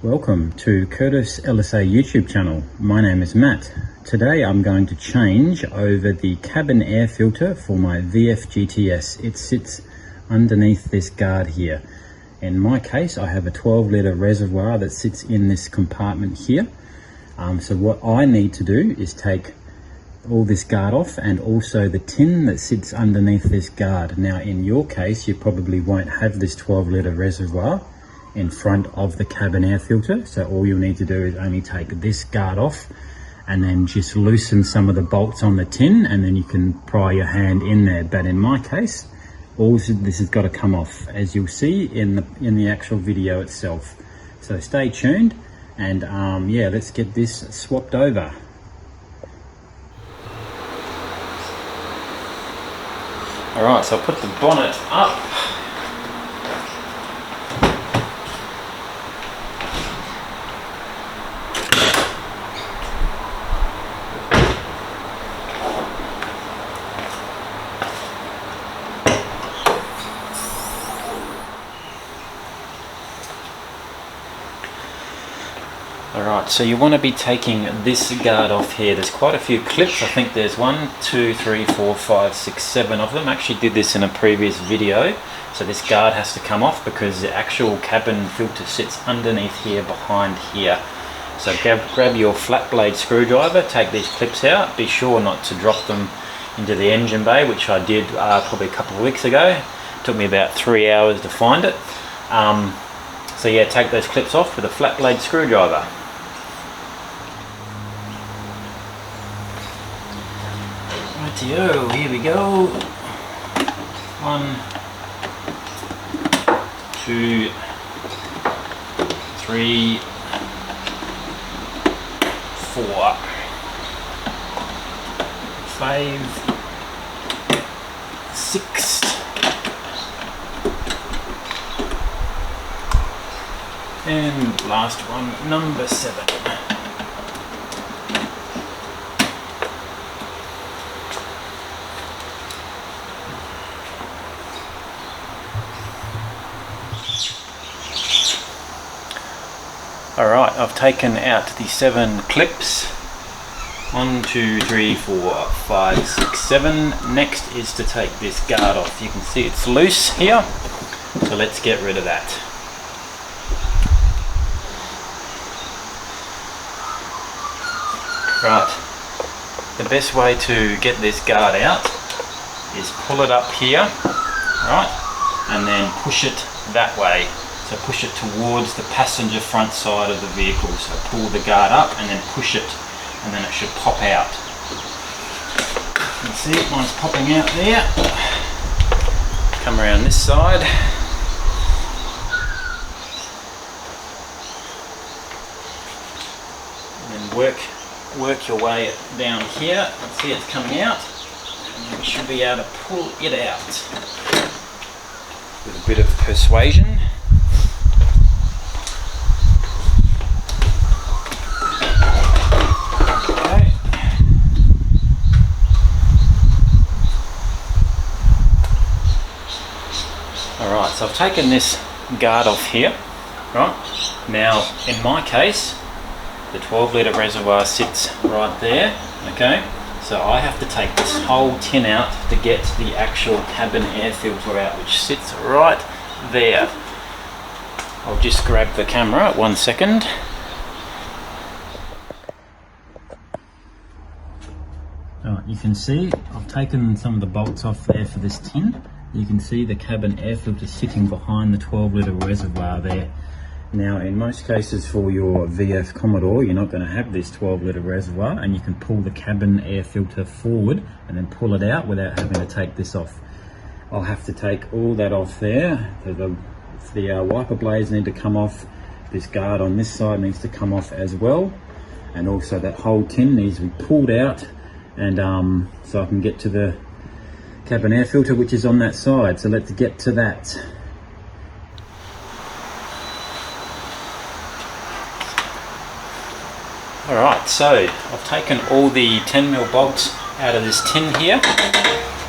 Welcome to Curtis LSA YouTube channel. My name is Matt. Today I'm going to change over the cabin air filter for my VF GTS. It sits underneath this guard here. In my case, I have a 12-litre reservoir that sits in this compartment here. So what I need to do is take all this guard off and also the tin that sits underneath this guard. Now in your case, you probably won't have this 12-litre reservoir in front of the cabin air filter, so all you'll need to do is only take this guard off and then just loosen some of the bolts on the tin, and then you can pry your hand in there. But in my case, all this has got to come off, as you'll see in the actual video itself. So stay tuned, and yeah, let's get this swapped over. Alright, so I'll put the bonnet up. Alright, so you want to be taking this guard off here. There's quite a few clips. I think there's 1, 2, 3, 4, 5, 6, 7 of them. I actually did this in a previous video. So this guard has to come off because the actual cabin filter sits underneath here, behind here. So grab your flat blade screwdriver, take these clips out. Be sure not to drop them into the engine bay, which I did probably a couple of weeks ago. It took me about 3 hours to find it. So yeah, take those clips off with a flat blade screwdriver. Rightio, here we go. 1, 2, 3, 4, 5, 6, and last one, number 7. Alright, I've taken out the 7 clips. 1, 2, 3, 4, 5, 6, 7. Next is to take this guard off. You can see it's loose here, so let's get rid of that. Right, the best way to get this guard out is pull it up here, right, and then push it that way. So push it towards the passenger front side of the vehicle. So pull the guard up and then push it, and then it should pop out. You can see mine's popping out there. Come around this side. And then work your way down here. See it's coming out. And you should be able to pull it out with a bit of persuasion. Alright, so I've taken this guard off here, right? Now, in my case, the 12-litre reservoir sits right there, okay? So I have to take this whole tin out to get the actual cabin air filter out, which sits right there. I'll just grab the camera, 1 second. Alright, you can see I've taken some of the bolts off there for this tin. You can see the cabin air filter sitting behind the 12-litre reservoir there. Now in most cases for your VF Commodore, you're not going to have this 12-litre reservoir, and you can pull the cabin air filter forward and then pull it out without having to take this off. I'll have to take all that off there. The wiper blades need to come off. This guard on this side needs to come off as well, and also that whole tin needs to be pulled out, and so I can get to the cabin air filter, which is on that side. So let's get to that. Alright, so I've taken all the 10mm bolts out of this tin here.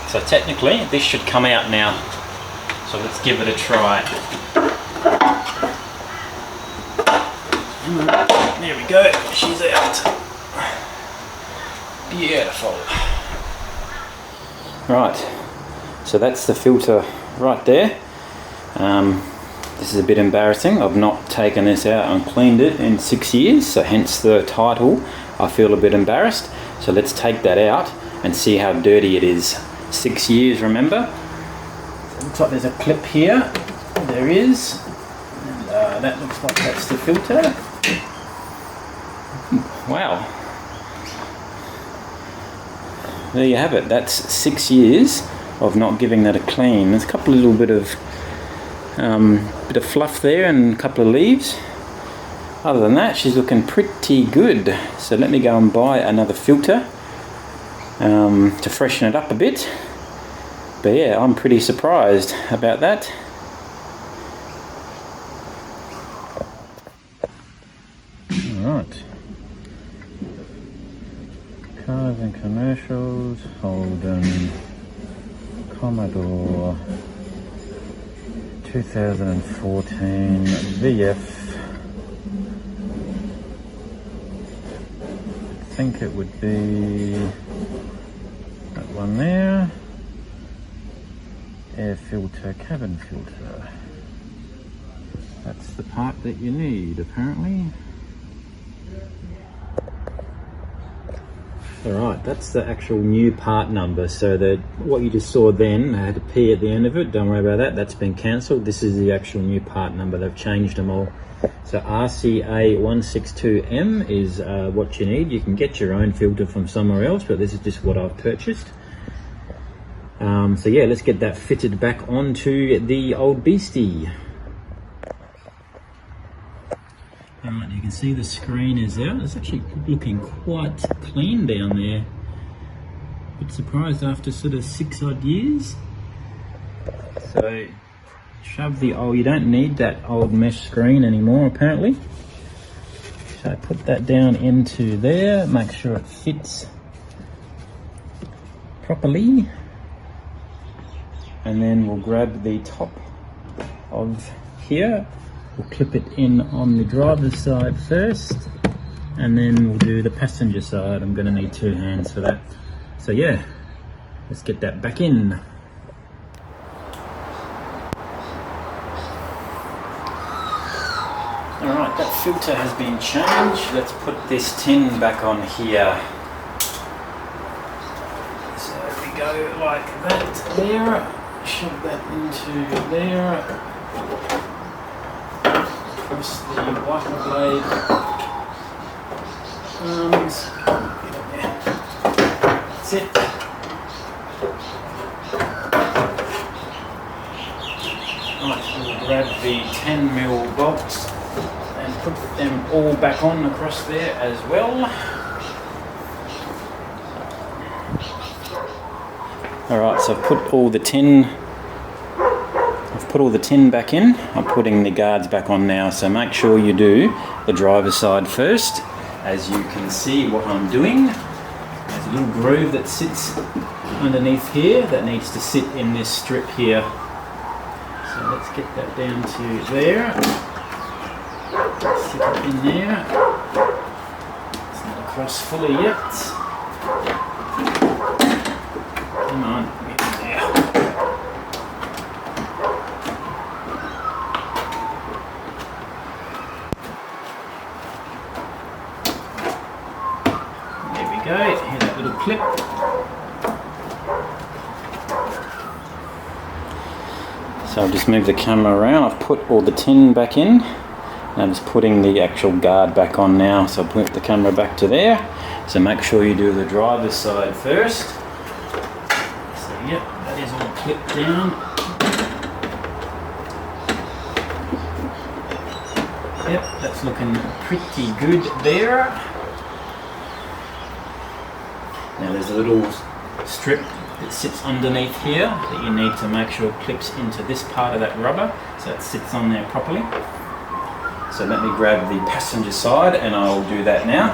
So technically this should come out now. So let's give it a try. There we go, she's out. Beautiful. Right, so that's the filter right there. This is a bit embarrassing. I've not taken this out and cleaned it in 6 years, so hence the title. I feel a bit embarrassed. So let's take that out and see how dirty it is. 6 years, remember? So it looks like there's a clip here. There is. And that looks like that's the filter. Wow. There you have it. That's 6 years of not giving that a clean. There's a couple of little bit of fluff there and a couple of leaves. Other than that, she's looking pretty good. So let me go and buy another filter to freshen it up a bit. But yeah, I'm pretty surprised about that. Alright. Cars and commercials, Holden, Commodore, 2014, VF. I think it would be that one there. Air filter, cabin filter. That's the part that you need, apparently. Alright, that's the actual new part number. So that what you just saw then, I had a P at the end of it. Don't worry about that, that's been cancelled. This is the actual new part number. They've changed them all. So RCA162M is what you need. You can get your own filter from somewhere else, but this is just what I've purchased. So yeah, let's get that fitted back onto the old beastie. Alright, you can see the screen is out. It's actually looking quite clean down there. Bit surprised after sort of 6 odd years. So shove the old, you don't need that old mesh screen anymore apparently. So put that down into there, make sure it fits properly. And then we'll grab the top of here. We'll clip it in on the driver's side first, and then we'll do the passenger side. I'm going to need 2 hands for that. So yeah, let's get that back in. Alright, that filter has been changed. Let's put this tin back on here. So we go like that there, shove that into there. Across the wiper blade arms. That's it. Right, we'll grab the 10mm bolts and put them all back on across there as well. Alright, so I've put all the tin back in. I'm putting the guards back on now, so make sure you do the driver's side first. As you can see what I'm doing, there's a little groove that sits underneath here that needs to sit in this strip here. So let's get that down to there. Sit it in there. It's not across fully yet. Come on, get in there. Go, here's that little clip. So I'll just move the camera around. I've put all the tin back in. And I'm just putting the actual guard back on now. So I'll put the camera back to there. So make sure you do the driver's side first. So yep, that is all clipped down. Yep, that's looking pretty good there. Now there's a little strip that sits underneath here that you need to make sure clips into this part of that rubber so it sits on there properly. So let me grab the passenger side and I'll do that now.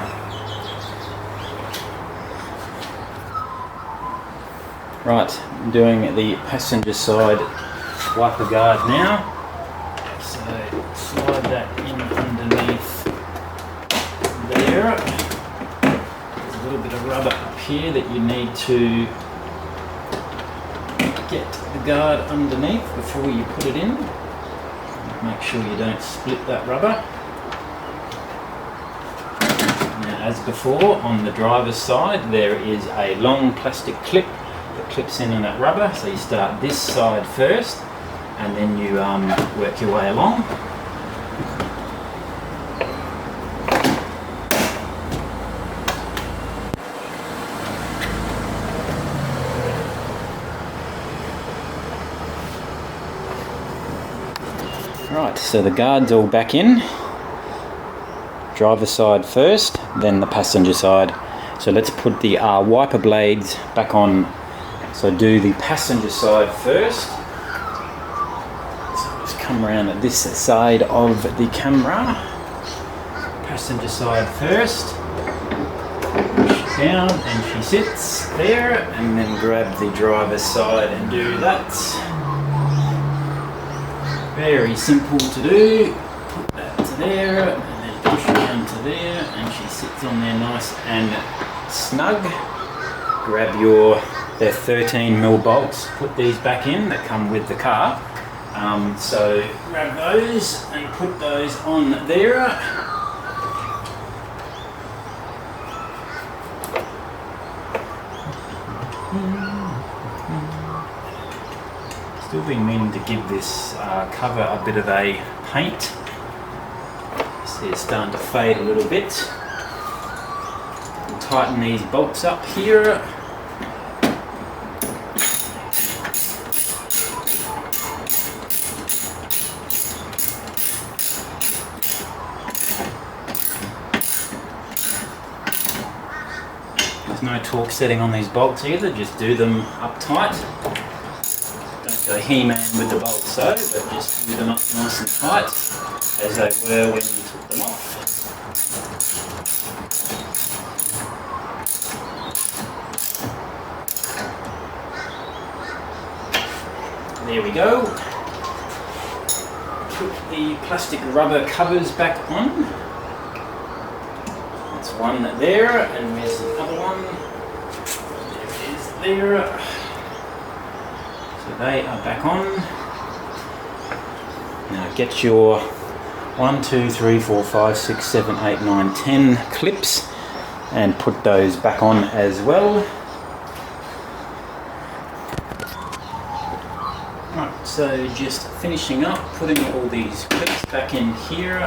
Right, I'm doing the passenger side wiper guard now. So slide that in underneath there. There's a little bit of rubber up here that you need to get the guard underneath before you put it in. Make sure you don't split that rubber. Now, as before, on the driver's side there is a long plastic clip that clips in on that rubber, so you start this side first and then you work your way along. Right, so the guard's all back in. Driver side first, then the passenger side. So let's put the wiper blades back on. So do the passenger side first. So just come around at this side of the camera. Passenger side first. Push down and she sits there, and then grab the driver's side and do that. Very simple to do. Put that to there, and then push it down to there, and she sits on there nice and snug. Grab their 13mm bolts, put these back in that come with the car. So grab those and put those on there. Still been meaning to give this cover a bit of a paint. See, it's starting to fade a little bit. We'll tighten these bolts up here. There's no torque setting on these bolts either, just do them up tight. Go He-Man with the bolts though, but just do them up nice and tight as they were when you took them off. There we go. Put the plastic rubber covers back on. That's one there, and there's the other one. There it is there. They are back on. Now get your 1, 2, 3, 4, 5, 6, 7, 8, 9, 10 clips and put those back on as well. Right, so just finishing up, putting all these clips back in here.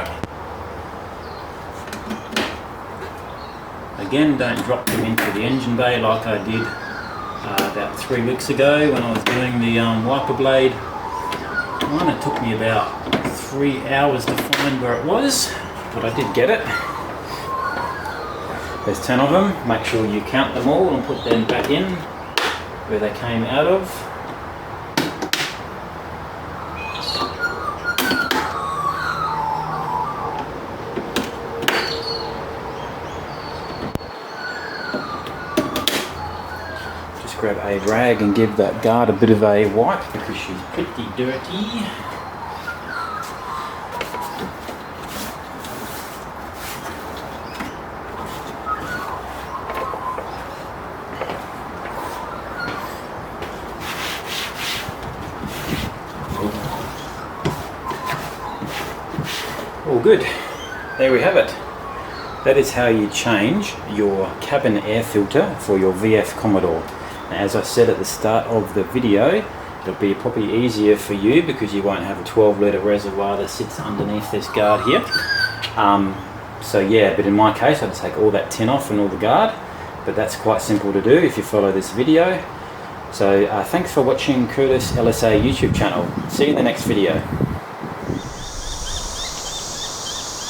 Again, don't drop them into the engine bay like I did about 3 weeks ago when I was doing the wiper blade one. It took me about 3 hours to find where it was, but I did get it. There's 10 of them. Make sure you count them all and put them back in where they came out of. Grab a rag and give that guard a bit of a wipe because she's pretty dirty. All good. There we have it. That is how you change your cabin air filter for your VF Commodore. As I said at the start of the video, it'll be probably easier for you because you won't have a 12-litre reservoir that sits underneath this guard here. So yeah, but in my case I'd take all that tin off and all the guard, but that's quite simple to do if you follow this video. So thanks for watching Curtis LSA YouTube channel. See you in the next video.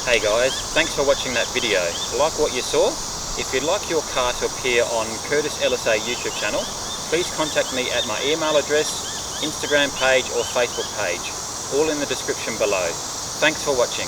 Hey guys, thanks for watching that video. Like what you saw? If you'd like your car to appear on Curtis LSA YouTube channel, please contact me at my email address, Instagram page or Facebook page, all in the description below. Thanks for watching.